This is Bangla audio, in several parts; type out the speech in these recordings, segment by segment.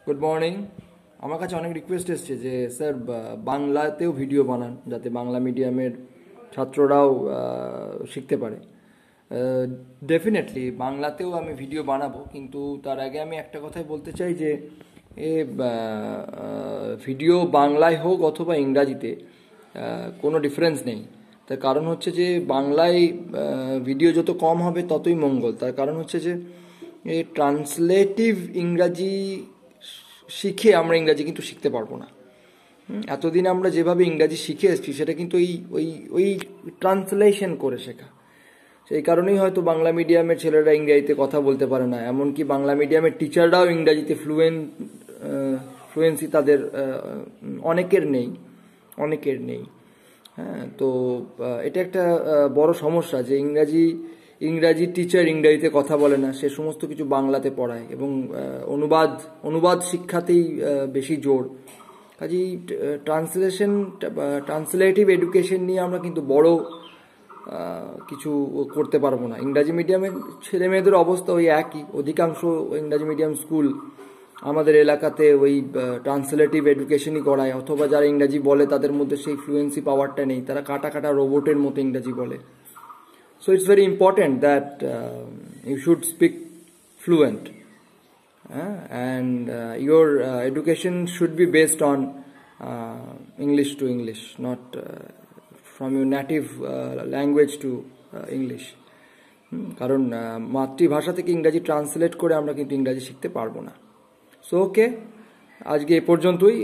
Good morning. আমার কাছে অনেক রিকোয়েস্ট এসছে যে স্যার বাংলাতেও ভিডিও বানান যাতে বাংলা মিডিয়ামের ছাত্ররাও শিখতে পারে। ডেফিনেটলি বাংলাতেও আমি ভিডিও বানাবো, কিন্তু তার আগে আমি একটা কথাই বলতে চাই যে ভিডিও বাংলায় হোক অথবা ইংরাজিতে কোনো ডিফারেন্স নেই। তার কারণ হচ্ছে যে বাংলায় ভিডিও যত কম হবে ততই মঙ্গল। তার কারণ হচ্ছে যে ট্রান্সলেটিভ ইংরাজি শিখে আমরা ইংরাজি কিন্তু শিখতে পারবো না। এতদিন আমরা যেভাবে ইংরাজি শিখে এসেছি সেটা কিন্তু ওই ওই ওই ট্রান্সলেশন করে শেখা। সেই কারণেই হয়তো বাংলা মিডিয়ামের ছেলেরা ইংরাজিতে কথা বলতে পারে না, এমনকি বাংলা মিডিয়ামের টিচাররাও ইংরাজিতে ফ্লুয়েন্সি তাদের অনেকের নেই। হ্যাঁ, তো এটা একটা বড় সমস্যা যে ইংরাজি টিচার ইংরাজিতে কথা বলে না, সে সমস্ত কিছু বাংলাতে পড়ায় এবং অনুবাদ শিক্ষাতেই বেশি জোর। কাজেই ট্রান্সলেটিভ এডুকেশন নিয়ে আমরা কিন্তু বড় কিছু করতে পারবো না। ইংরাজি মিডিয়ামের ছেলে মেয়েদের অবস্থা ওই একই। অধিকাংশ ইংরাজি মিডিয়াম স্কুল আমাদের এলাকাতে ওই ট্রান্সলেটিভ এডুকেশনই করায়, অথবা যারা ইংরাজি বলে তাদের মধ্যে সেই ফ্লুয়েন্সি পাওয়ারটা নেই, তারা কাটা রোবটের মতো ইংরাজি বলে। So it's very important that you should speak fluent, and your education should be based on English to English, not from your native language to English. কারণ মাতৃভাষা থেকে ইংরাজি ট্রান্সলেট করে আমরা কিন্তু ইংরাজি শিখতে পারবো না। সো ওকে, আজকে এ পর্যন্তই।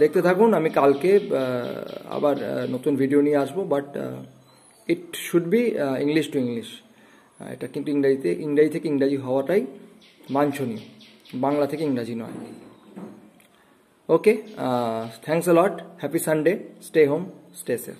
দেখতে থাকুন, আমি কালকে আবার নতুন ভিডিও নিয়ে আসবো, but it should be English to English. এটা কিন্তু ইংরাজি থেকে ইংরাজি হওয়াটাই বাঞ্ছনীয়, বাংলা থেকে ইংরাজি নয়। Okay, thanks a lot, happy Sunday, stay home, stay safe.